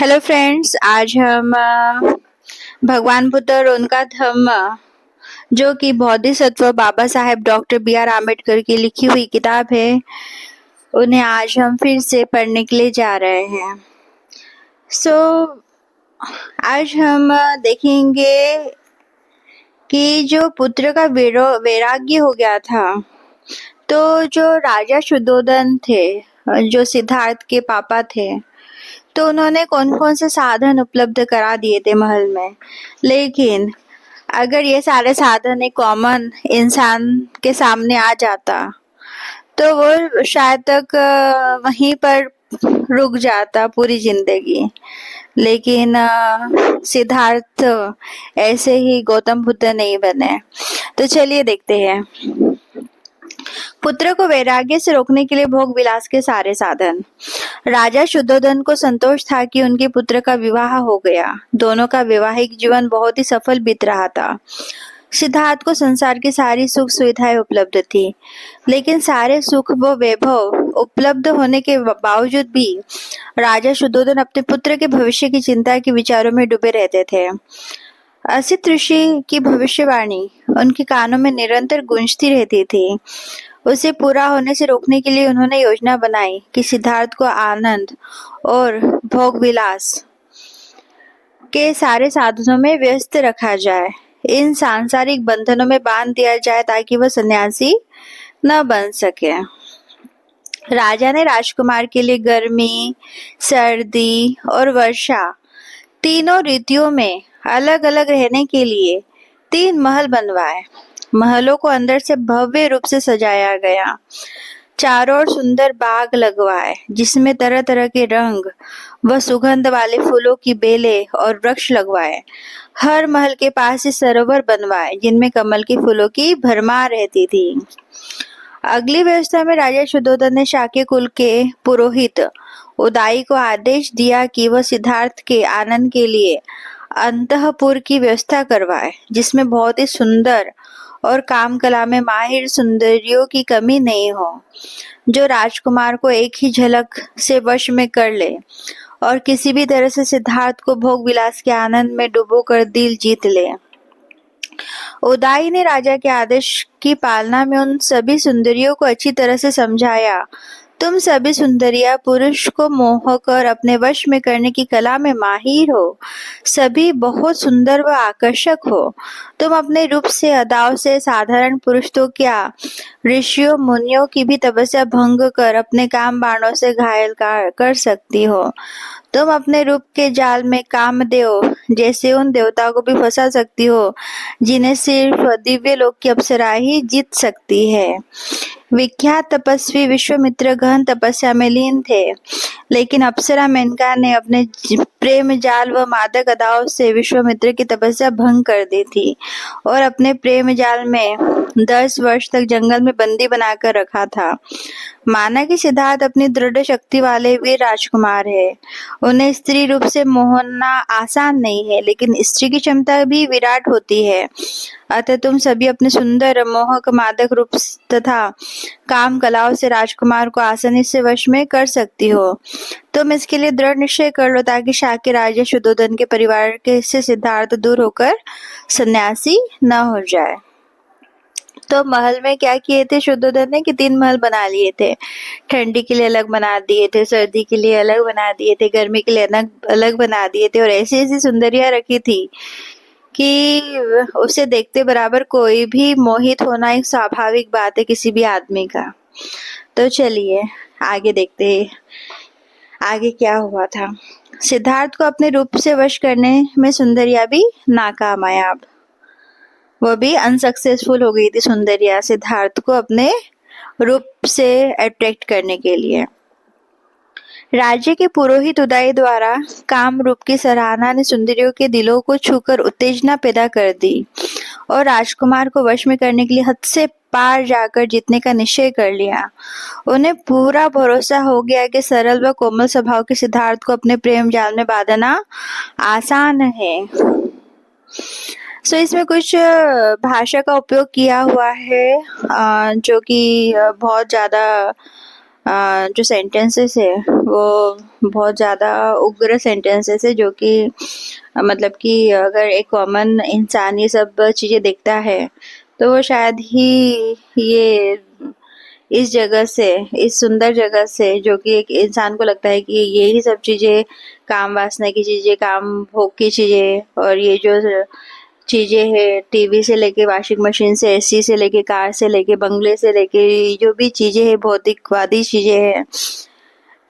Hello friends, आज हम भगवान बुद्ध और उनका धम्म जो कि बोधिसत्व बाबा साहेब डॉक्टर बी.आर. आम्बेडकर की लिखी हुई किताब है, उन्हें आज हम फिर से पढ़ने के लिए जा रहे हैं। आज हम देखेंगे कि जो पुत्र का वैराग्य हो गया था, तो जो राजा शुद्धोधन थे, जो सिद्धार्थ के पापा थे, तो उन्होंने कौन कौन से साधन उपलब्ध करा दिए थे महल में। लेकिन अगर ये सारे साधन एक कॉमन इंसान के सामने आ जाता तो वो शायद तक वहीं पर रुक जाता पूरी जिंदगी। लेकिन सिद्धार्थ ऐसे ही गौतम बुद्ध नहीं बने। तो चलिए देखते हैं। पुत्र को वैराग्य से रोकने के लिए भोग विलास के सारे साधन। राजा शुद्धोधन को संतोष था कि उनके पुत्र का विवाह हो गया। दोनों का वैवाहिक जीवन बहुत ही सफल बीत रहा था। सिद्धार्थ को संसार की सारी सुख सुविधाएं उपलब्ध थी, लेकिन सारे सुख व वैभव उपलब्ध होने के बावजूद भी राजा शुद्धोधन अपने पुत्र के भविष्य की चिंता के विचारों में डूबे रहते थे। असित ऋषि की भविष्यवाणी उनके कानों में निरंतर गूंजती रहती थी। उसे पूरा होने से रोकने के लिए उन्होंने योजना बनाई कि सिद्धार्थ को आनंद और भोग विलास के सारे साधनों में व्यस्त रखा जाए, इन सांसारिक बंधनों में बांध दिया जाए ताकि वह सन्यासी न बन सके। राजा ने राजकुमार के लिए गर्मी, सर्दी और वर्षा तीनों ऋतुओं में अलग अलग रहने के लिए 3 महल बनवाए। महलों को अंदर से भव्य रूप से सजाया गया। चारों ओर सुंदर बाग लगवाए, जिसमें तरह तरह के रंग व सुगंध वाले फूलों की बेलें और वृक्ष लगवाए। हर महल के पास ही सरोवर बनवाए, जिनमें कमल के फूलों की भरमार रहती थी। अगली व्यवस्था में राजा शुद्धोधन ने शाक्य कुल के पुरोहित उदाई को आदेश दिया कि वह सिद्धार्थ के आनंद के लिए अंतःपुर की व्यवस्था करवाए, जिसमें बहुत ही सुंदर और काम कला में माहिर सुंदरियों की कमी नहीं हो, जो राजकुमार को एक ही झलक से वश में कर ले और किसी भी तरह से सिद्धार्थ को भोग विलास के आनंद में डुबोकर दिल जीत ले। उदाई ने राजा के आदेश की पालना में उन सभी सुंदरियों को अच्छी तरह से समझाया। तुम सभी सुंदरियां पुरुष को मोह कर अपने वश में करने की कला में माहिर हो। सभी बहुत सुंदर व आकर्षक हो। तुम अपने रूप से, अदाओं से साधारण पुरुष तो क्या, ऋषियों मुनियों की भी तपस्या भंग कर अपने काम बाणों से घायल कर सकती हो। तुम अपने रूप के जाल में कामदेव जैसे उन देवताओं को भी फंसा सकती हो, जिन्हें सिर्फ दिव्य लोक की अप्सरा ही जीत सकती है। विख्यात तपस्वी विश्वामित्र गहन तपस्या में लीन थे, लेकिन अप्सरा मेनका ने अपने प्रेम जाल व मादक अदाओं से विश्वामित्र की तपस्या भंग कर दी थी और अपने प्रेम जाल में 10 वर्ष तक जंगल में बंदी बनाकर रखा था। माना कि सिद्धार्थ अपनी दृढ़ शक्ति वाले वीर राजकुमार है। उन्हें स्त्री रूप से मोहना आसान नहीं है, लेकिन स्त्री की क्षमता भी विराट होती है। अतः तुम सभी अपने सुंदर मोहक मादक रूप तथा काम कलाओं से राजकुमार को आसानी से वश में कर सकती हो। तुम इसके लिए दृढ़ निश्चय कर लो, ताकि शाक्य राजा शुद्धोधन के परिवार के से सिद्धार्थ दूर होकर सन्यासी न हो जाए। तो महल में क्या किए थे शुद्धोधन ने कि 3 महल बना लिए थे। ठंडी के लिए अलग बना दिए थे, सर्दी के लिए अलग बना दिए थे, गर्मी के लिए अलग बना दिए थे, और ऐसी ऐसी सुंदरियां रखी थी कि उसे देखते बराबर कोई भी मोहित होना एक स्वाभाविक बात है किसी भी आदमी का। तो चलिए आगे देखते हैं आगे क्या हुआ था। सिद्धार्थ को अपने रूप से वश करने में सुंदरिया भी नाकामयाब, वो भी अनसक्सेसफुल हो गई थी सुंदरिया सिद्धार्थ को अपने रूप से अट्रैक्ट करने के लिए। राज्य के पुरोहित उदाई द्वारा काम रूप की सराहना ने सुंदरियों के दिलों को छूकर उत्तेजना पैदा कर दी और राजकुमार को वश में करने के लिए हद से पार जाकर जीतने का निश्चय कर लिया। उन्हें पूरा भरोसा हो गया कि सरल व कोमल स्वभाव के सिद्धार्थ को अपने प्रेम जाल में बांधना आसान है। इसमें कुछ भाषा का उपयोग किया हुआ है जो कि बहुत ज़्यादा जो सेंटेंसेस है वो बहुत ज़्यादा उग्र सेंटेंसेस है, जो कि मतलब कि अगर एक कॉमन इंसान ये सब चीज़ें देखता है तो वो शायद ही ये इस जगह से, इस सुंदर जगह से, जो कि एक इंसान को लगता है कि यही सब चीज़ें काम वासना की चीज़ें, काम भोग की चीज़ें, और ये जो चीज़ें हैं टीवी से लेके वॉशिंग मशीन से, एसी से लेके कार से लेके बंगले से लेके जो भी चीज़ें हैं भौतिकवादी चीज़ें हैं,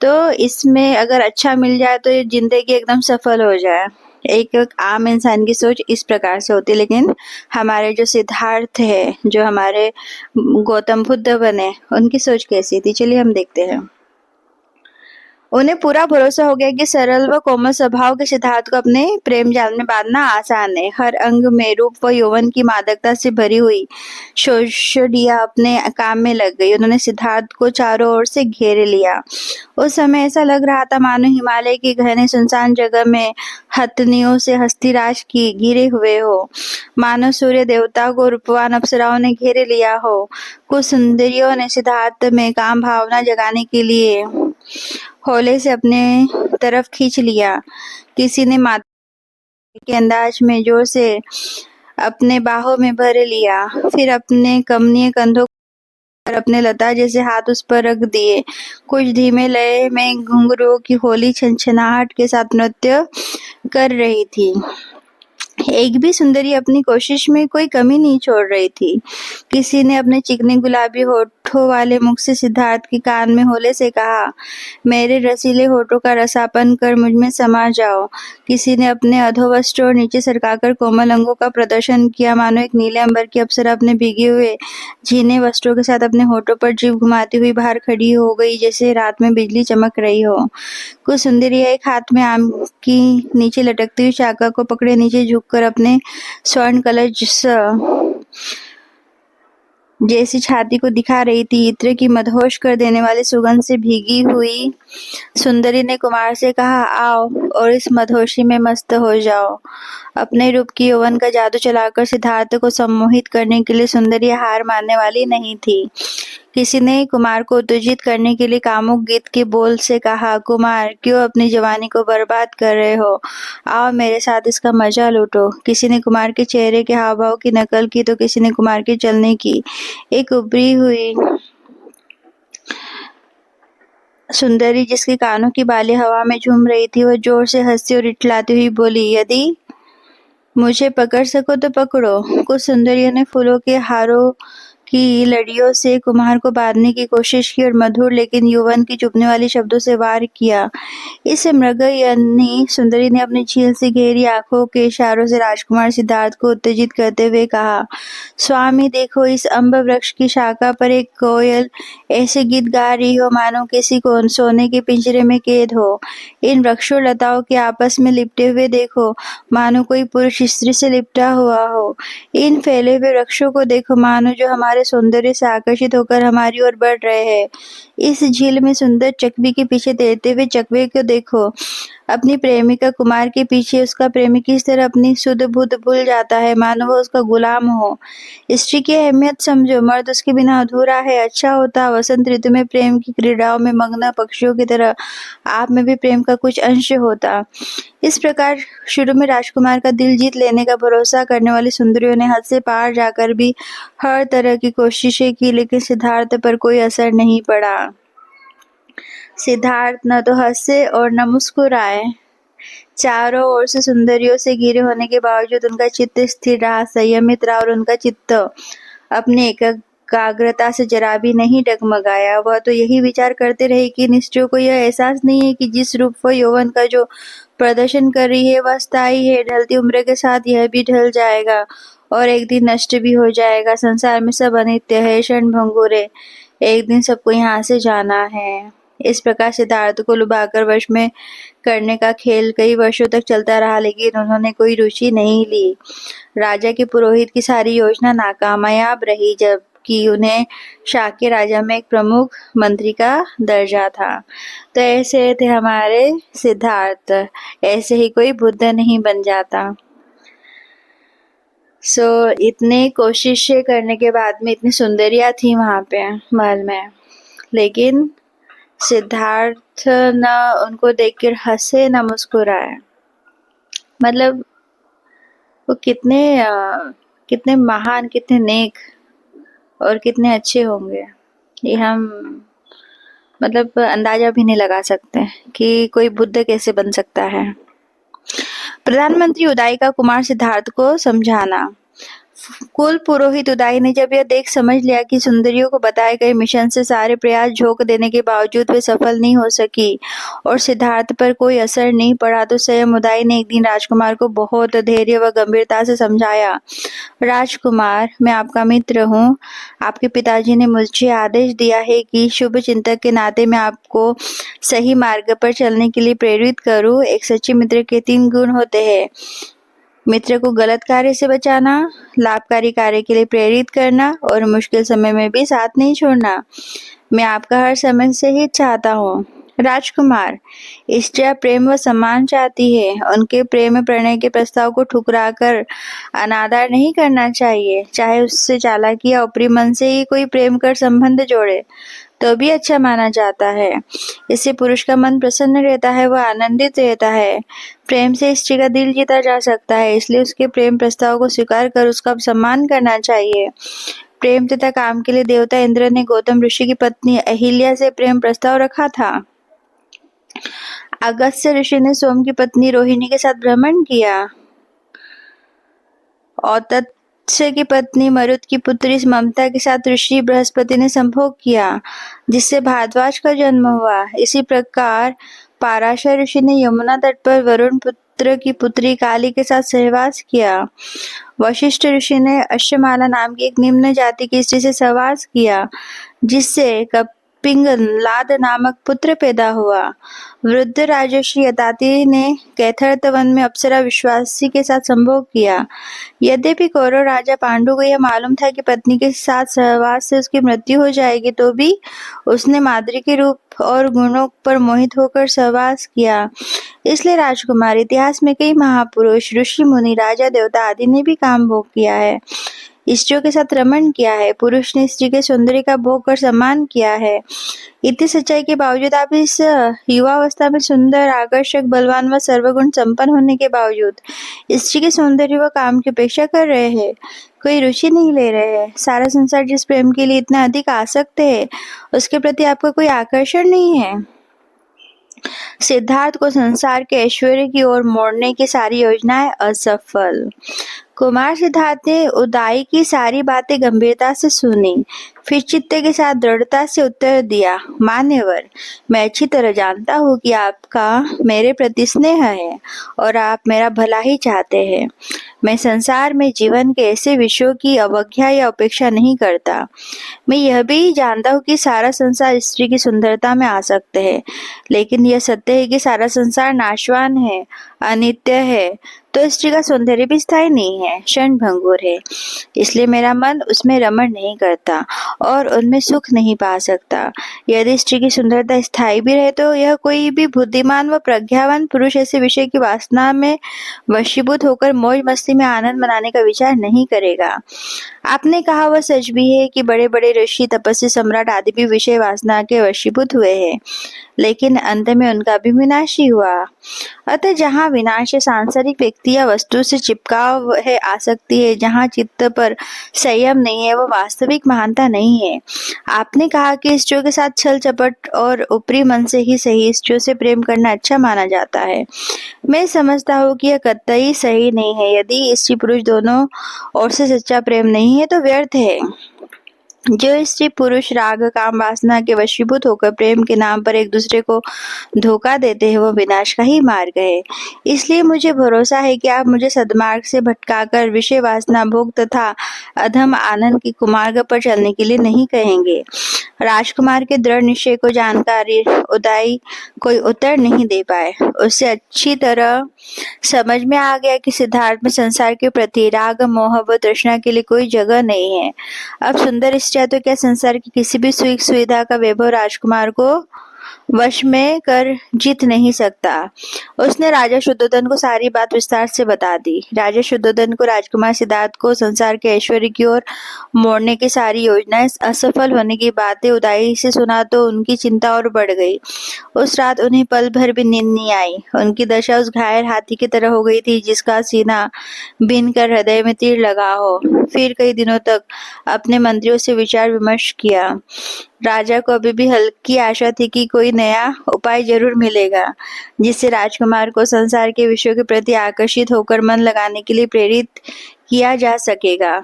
तो इसमें अगर अच्छा मिल जाए तो ये जिंदगी एकदम सफल हो जाए। एक आम इंसान की सोच इस प्रकार से होती है, लेकिन हमारे जो सिद्धार्थ है, जो हमारे गौतम बुद्ध बने, उनकी सोच कैसी थी, चलिए हम देखते हैं। उन्हें पूरा भरोसा हो गया कि सरल व कोमल स्वभाव के सिद्धार्थ को अपने प्रेम जाल में बांधना आसान है। हर अंग में रूप व यौवन की मादकता से भरी हुई शोषडिया अपने काम में लग गई। उन्होंने सिद्धार्थ को चारों ओर से घेर लिया। उस समय ऐसा लग रहा था मानो हिमालय की घने सुनसान जगह में हथनियों से हस्तिराज की घिरे हुए हो, मानो सूर्य देवता को रूपवान अप्सराओं ने घेरे लिया हो। कुछ सुंदरियों ने सिद्धार्थ में काम भावना जगाने के लिए होले से अपने तरफ खींच लिया। किसी ने माता के अंदाज में जोर से अपने बाहों में भर लिया, फिर अपने कमनीय कंधों पर अपने लता जैसे हाथ उस पर रख दिए। कुछ धीमे लय में घुंघरूओं की होली छनछनाहट के साथ नृत्य कर रही थी। एक भी सुंदरी अपनी कोशिश में कोई कमी नहीं छोड़ रही थी। किसी ने अपने चिकने गुलाबी होठों वाले मुख से सिद्धार्थ के कान में होले से कहा, मेरे रसीले होठों का रसापन कर मुझ में समा जाओ। किसी ने अपने अधोवस्त्र और नीचे सरकाकर कोमल अंगों का प्रदर्शन किया, मानो एक नीले अंबर की अप्सरा अपने भीगे हुए झीने वस्त्रों के साथ अपने होठों पर जीभ घुमाती हुई बाहर खड़ी हो गई, जैसे रात में बिजली चमक रही हो। कुछ सुंदरियां एक हाथ में आम की नीचे लटकती हुई शाखा को पकड़े नीचे झुककर अपने स्वर्ण कलश जैसी छाती को दिखा रही थी। इत्र की मदहोश कर देने वाले सुगंध से भीगी हुई सुंदरी ने कुमार से कहा, आओ और इस मदहोशी में मस्त हो जाओ। अपने रूप की यौवन का जादू चलाकर सिद्धार्थ को सम्मोहित करने के लिए सुंदरी हार मानने वाली नहीं थी। किसी ने कुमार को उत्तेजित करने के लिए कामुक गीत के बोल से कहा, कुमार क्यों अपनी जवानी को बर्बाद कर रहे हो, आओ मेरे साथ इसका मजा लूटो। किसी ने कुमार के चेहरे के हाव भाव की नकल की तो किसी ने कुमार के चलने की। एक उभरी हुई सुंदरी जिसके कानों की बाली हवा में झूम रही थी, वह जोर से हंसी और इठलाती हुई बोली, यदि मुझे पकड़ सको तो पकड़ो। कुछ सुंदरियों ने फूलों के हारों की लड़ियों से कुमार को बांधने की कोशिश की और मधुर लेकिन यौवन की चुभने वाली शब्दों से वार किया। इस मृगयनी सुंदरी ने अपनी झील से घेरी आंखों के इशारों से राजकुमार सिद्धार्थ को उत्तेजित करते हुए कहा, स्वामी देखो, इस अम्ब वृक्ष की शाखा पर एक कोयल ऐसे गीत गा रही हो मानो किसी को सोने के पिंजरे में कैद हो। इन वृक्षों लताओं के आपस में लिपटे हुए देखो, मानो कोई पुरुष स्त्री से लिपटा हुआ हो। इन फैले हुए वृक्षों को देखो, मानो जो हमारे सौंदर्य से आकर्षित होकर हमारी ओर बढ़ रहे हैं। इस झील में सुंदर चकवी के पीछे तैरते हुए चकवे को देखो। अपनी प्रेमिका कुमार के पीछे उसका प्रेमी किस तरह अपनी सुध बुध भूल जाता है, मानो वह उसका गुलाम हो। स्त्री की अहमियत समझो, मर्द उसके बिना अधूरा है। अच्छा होता वसंत ऋतु में प्रेम की क्रीड़ाओं में मग्न पक्षियों की तरह आप में भी प्रेम का कुछ अंश होता। इस प्रकार शुरू में राजकुमार का दिल जीत लेने का भरोसा करने वाली सुंदरियों ने हद से पार जाकर भी हर तरह की कोशिशें की, लेकिन सिद्धार्थ पर कोई असर नहीं पड़ा। सिद्धार्थ न तो हंसे और न मुस्कुराए। चारों ओर से सुंदरियों से घिरे होने के बावजूद उनका चित्त स्थिर रहा, संयमित रहा और उनका चित्त अपनी एकाग्रता से जरा भी नहीं डगमगाया। वह तो यही विचार करते रहे कि निश्चय को यह एहसास नहीं है कि जिस रूप व यौवन का जो प्रदर्शन कर रही है वह स्थायी है। ढलती उम्र के साथ यह भी ढल जाएगा और एक दिन नष्ट भी हो जाएगा। संसार में सब अनित्य है, क्षण भंगुर, एक दिन सबको यहाँ से जाना है। इस प्रकार सिद्धार्थ को लुभाकर वश में करने का खेल कई वर्षों तक चलता रहा, लेकिन उन्होंने कोई रुचि नहीं ली। राजा के पुरोहित की सारी योजना नाकामयाब रही, जबकि उन्हें शाक्य राजा में एक प्रमुख मंत्री का दर्जा था। तो ऐसे थे हमारे सिद्धार्थ, ऐसे ही कोई बुद्ध नहीं बन जाता। इतने कोशिशें करने के बाद में इतनी सुंदरियां थी वहां पे महल में, लेकिन सिद्धार्थ न उनको देखकर हंसे न मुस्कुराए। मतलब वो कितने महान, कितने नेक और कितने अच्छे होंगे, ये हम मतलब अंदाजा भी नहीं लगा सकते कि कोई बुद्ध कैसे बन सकता है। प्रधानमंत्री उदाई का कुमार सिद्धार्थ को समझाना। कुल पुरोहित उदाई ने जब यह देख समझ लिया कि सुंदरियों को बताए गए मिशन से सारे प्रयास झोंक देने के बावजूद वे सफल नहीं हो सकी और सिद्धार्थ पर कोई असर नहीं पड़ा, तो स्वयं उदाई ने एक दिन राजकुमार को बहुत धैर्य व गंभीरता से समझाया। राजकुमार, मैं आपका मित्र हूँ। आपके पिताजी ने मुझे आदेश दिया है कि शुभ चिंतक के नाते मैं आपको सही मार्ग पर चलने के लिए प्रेरित करूँ। एक सच्चे मित्र के 3 गुण होते हैं: मित्र को गलत कार्य से बचाना, लाभकारी कार्य के लिए प्रेरित करना और मुश्किल समय में भी साथ नहीं छोड़ना। मैं आपका हर समय से ही चाहता हूँ। राजकुमार, स्त्रियां प्रेम व सम्मान चाहती है। उनके प्रेम में प्रणय के प्रस्ताव को ठुकराकर अनादर नहीं करना चाहिए। चाहे उससे चालाकी या ऊपरी मन से ही कोई प्रेम कर संबंध जोड़े तो भी अच्छा माना जाता है। इससे पुरुष का मन प्रसन्न रहता है, वह आनंदित रहता है। प्रेम से स्त्री का दिल जीता जा सकता है, इसलिए उसके प्रेम प्रस्ताव को स्वीकार कर उसका सम्मान करना चाहिए। प्रेम तथा काम के लिए देवता इंद्र ने गौतम ऋषि की पत्नी अहिल्या से प्रेम प्रस्ताव रखा था। अगस्त्य ऋषि ने सोम की पत्नी रोहिणी के साथ भ्रमण किया। औतत्य की पत्नी मरुत की पुत्री ममता के साथ ऋषि बृहस्पति ने संभोग किया, जिससे भारद्वाज का जन्म हुआ। इसी प्रकार पाराशर ऋषि ने यमुना तट पर वरुण पुत्र की पुत्री काली के साथ सहवास किया। वशिष्ठ ऋषि ने अश्वमाला नाम की एक निम्न जाति की स्त्री से सहवास किया, जिससे पिंगलाद नामक पुत्र पैदा हुआ। वृद्ध राजर्षि यताति ने कैथर्त वन में अप्सरा विश्वासी के साथ संभोग किया। यद्यपि कौरव राजा पांडु को यह मालूम था कि पत्नी के साथ सहवास से उसकी मृत्यु हो जाएगी, तो भी उसने माद्री के रूप और गुणों पर मोहित होकर सहवास किया। इसलिए राजकुमार, इतिहास में कई महापुरुष, ऋषि मुनि, राजा, देवता आदि ने भी काम भोग किया है, स्त्रियों के साथ रमण किया है। पुरुष ने स्त्री के सौंदर्य का भोग कर सम्मान किया है। इतनी सच्चाई के बावजूद आप इस युवावस्था में सुंदर, आकर्षक, बलवान व सर्वगुण संपन्न होने के बावजूद स्त्री के सौंदर्य व काम की अपेक्षा कर रहे हैं, कोई रुचि नहीं ले रहे हैं। सारा संसार जिस प्रेम के लिए इतना अधिक आसक्त है, उसके प्रति आपका कोई आकर्षण नहीं है। सिद्धार्थ को संसार के ऐश्वर्य की ओर मोड़ने की सारी योजनाएं असफल। कुमार सिद्धार्थ ने उदाई की सारी बातें गंभीरता से सुनी, फिर चित्त के साथ दृढ़ता से उत्तर दिया। मान्यवर, मैं अच्छी तरह जानता हूँ कि आपका मेरे प्रति स्नेह है और आप मेरा भला ही चाहते हैं। मैं संसार में जीवन के ऐसे विषयों की अवज्ञा या उपेक्षा नहीं करता। मैं यह भी जानता हूँ कि सारा संसार स्त्री की सुंदरता में आसक्त है, लेकिन यह सत्य है कि सारा संसार नाशवान है, अनित्य है, तो स्त्री का सौंदर्य भी स्थायी नहीं है, क्षण भंगुर है। इसलिए मेरा मन उसमें रमण नहीं करता और उनमें सुख नहीं पा सकता। यदि स्त्री की सुंदरता स्थायी भी रहे तो यह कोई भी बुद्धिमान व प्रज्ञावान पुरुष ऐसे विषय की वासना में वशीभूत होकर मौज मस्ती में आनंद मनाने का विचार नहीं करेगा। आपने कहा वह सच भी है कि बड़े बड़े ऋषि, तपस्वी, सम्राट आदि भी विषय वासना के वशीभूत हुए हैं, लेकिन अंत में उनका भी विनाश ही हुआ। अतः जहाँ विनाश है, सांसारिक व्यक्ति या वस्तु से चिपकाव है, आसक्ति है, जहाँ चित्त पर संयम नहीं है, वह वास्तविक महानता नहीं है। आपने कहा कि स्त्रियों के साथ छल चपट और ऊपरी मन से ही सही स्त्रियों से प्रेम करना अच्छा माना जाता है। मैं समझता हूँ कि यह कतई सही नहीं है। यदि स्त्री पुरुष दोनों ओर से सच्चा प्रेम नहीं है तो व्यर्थ है। जो स्त्री पुरुष राग, काम, वासना के वशीभूत होकर प्रेम के नाम पर एक दूसरे को धोखा देते हैं, वो विनाश का ही मार्ग है। इसलिए मुझे भरोसा है कि आप मुझे सद्मार्ग से भटकाकर विषय वासना, भोग तथा अधम आनंद की कुमार्ग पर चलने के लिए नहीं कहेंगे। राजकुमार के दृढ़ निश्चय को जानकारी उदाई कोई उत्तर नहीं दे पाए। उससे अच्छी तरह समझ में आ गया कि सिद्धार्थ में संसार के प्रति राग, मोह व तृष्णा के लिए कोई जगह नहीं है। अब सुंदर स्त्रियां तो क्या, संसार की किसी भी सुख सुविधा का वैभव राजकुमार को वश में कर जीत नहीं सकता। उसने राजा शुद्धोधन को सारी बात विस्तार से बता दी। राजा शुद्धोधन को राजकुमार सिद्धार्थ को संसार के ऐश्वर्य की ओर मोड़ने की सारी योजनाएं असफल होने की बातें उदाई से सुना तो उनकी चिंता और बढ़ गई। उस रात उन्हें पल भर भी नींद नहीं आई। उनकी दशा उस घायल हाथी की तरह हो गई थी जिसका सीना बीन कर हृदय में तीर लगा हो। फिर कई दिनों तक अपने मंत्रियों से विचार विमर्श किया। राजा को अभी भी हल्की आशा थी कि कोई नया उपाय जरूर मिलेगा जिससे राजकुमार को संसार के विषयों के प्रति आकर्षित होकर मन लगाने के लिए प्रेरित किया जा सकेगा।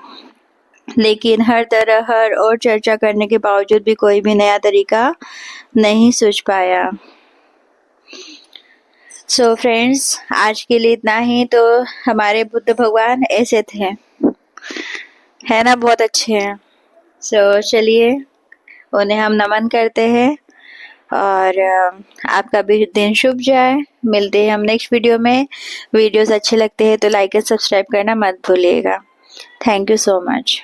लेकिन हर तरह हर और चर्चा करने के बावजूद भी कोई भी नया तरीका नहीं सूझ पाया। सो फ्रेंड्स, आज के लिए इतना ही। तो हमारे बुद्ध भगवान ऐसे थे, है ना, बहुत अच्छे हैं। सो चलिए उन्हें हम नमन करते हैं और आपका भी दिन शुभ जाए। मिलते हैं हम नेक्स्ट वीडियो में। वीडियोस अच्छे लगते हैं तो लाइक एंड सब्सक्राइब करना मत भूलिएगा। Thank you so much.